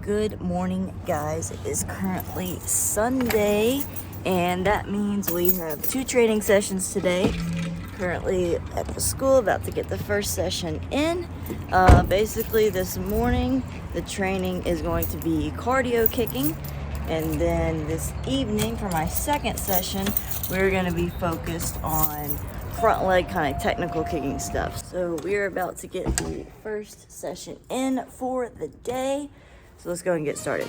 Good morning, guys. It is currently Sunday, and that means we have 2 training sessions today. Currently at the school, about to get the first session in. Basically, this morning, the training is going to be cardio kicking, and then this evening, for my second session, we're going to be focused on front leg kind of technical kicking stuff. So we're about to get the first session in for the day. So let's go and get started.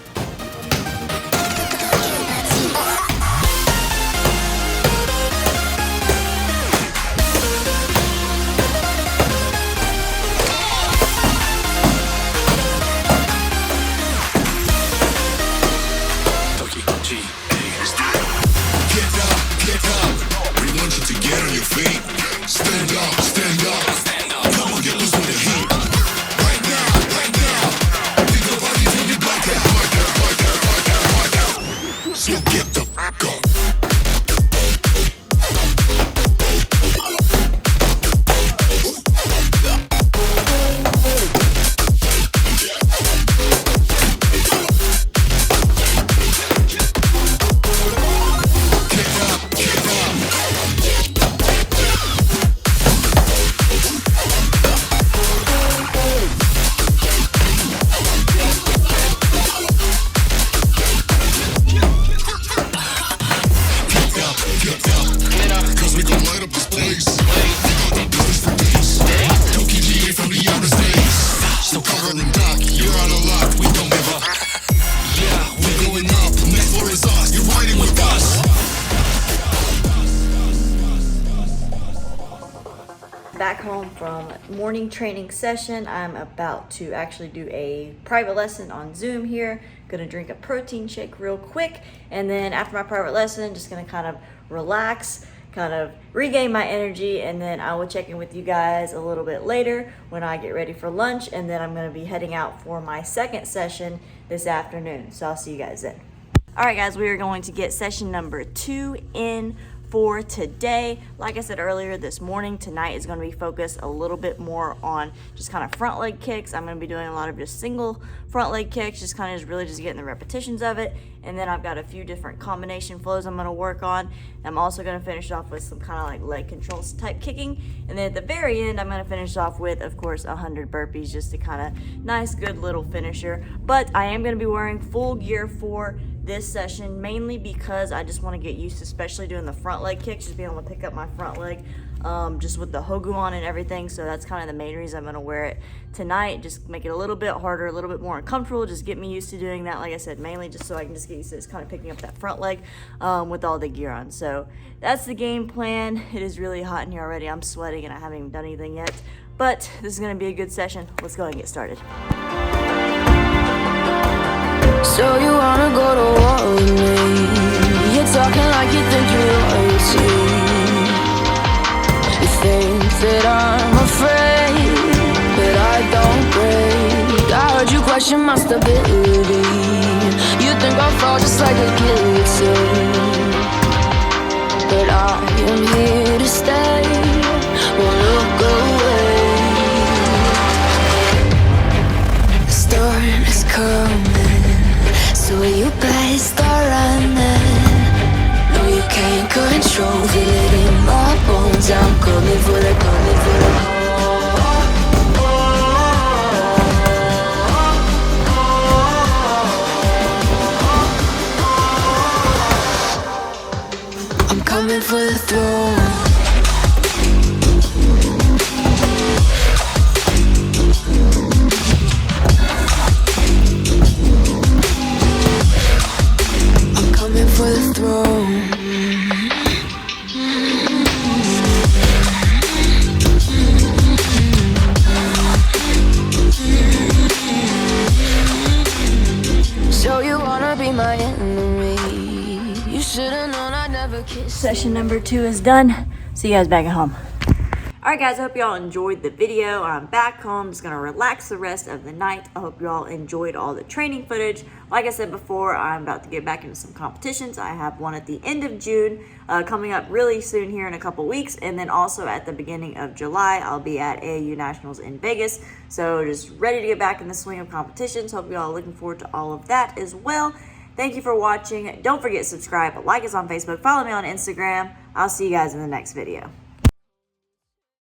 Back home from morning training session, I'm about to actually do a private lesson on Zoom here. Gonna drink a protein shake real quick, and then after my private lesson, just gonna kind of relax, kind of regain my energy, and then I will check in with you guys a little bit later when I get ready for lunch, and then I'm gonna be heading out for my second session this afternoon. So I'll see you guys then. All right, guys, we are going to get session number 2 in for today. Like I said earlier, this morning, tonight is going to be focused a little bit more on just kind of front leg kicks. I'm going to be doing a lot of just single front leg kicks, just kind of really just getting the repetitions of it. And then I've got a few different combination flows I'm going to work on. I'm also going to finish off with some kind of like leg controls type kicking. And then at the very end, I'm going to finish off with, of course, 100 burpees, just a kind of nice, good little finisher. But I am going to be wearing full gear for this session, mainly because I just want to get used to, especially doing the front leg kicks, just being able to pick up my front leg just with the hogu on and everything. So that's kind of the main reason I'm going to wear it tonight, just make it a little bit harder, a little bit more uncomfortable, just get me used to doing that. Like I said, mainly just so I can just get used to this kind of picking up that front leg with all the gear on. So that's the game plan. It is really hot in here already. I'm sweating and I haven't even done anything yet, but this is going to be a good session. Let's go ahead and get started. So you wanna go to war with me? You're talking like you think you're royalty. You think that I'm afraid, but I don't break. I heard you question my stability. You think I'll fall just like a guillotine, but I am here to stay. Won't look away. The storm is coming, so you better start running. No, you can't control, feel it in my bones. I'm coming for the, coming for the. I'm coming for the throne. For the throne. So you wanna be my enemy? You should've known I'd never kiss. Session number 2 is done. See you guys back at home. Alright guys, I hope y'all enjoyed the video. I'm back home, just gonna relax the rest of the night. I hope y'all enjoyed all the training footage. Like I said before, I'm about to get back into some competitions. I have one at the end of June, coming up really soon here in a couple weeks, and then also at the beginning of July, I'll be at AAU Nationals in Vegas. So just ready to get back in the swing of competitions. Hope y'all are looking forward to all of that as well. Thank you for watching. Don't forget to subscribe, like us on Facebook, follow me on Instagram. I'll see you guys in the next video.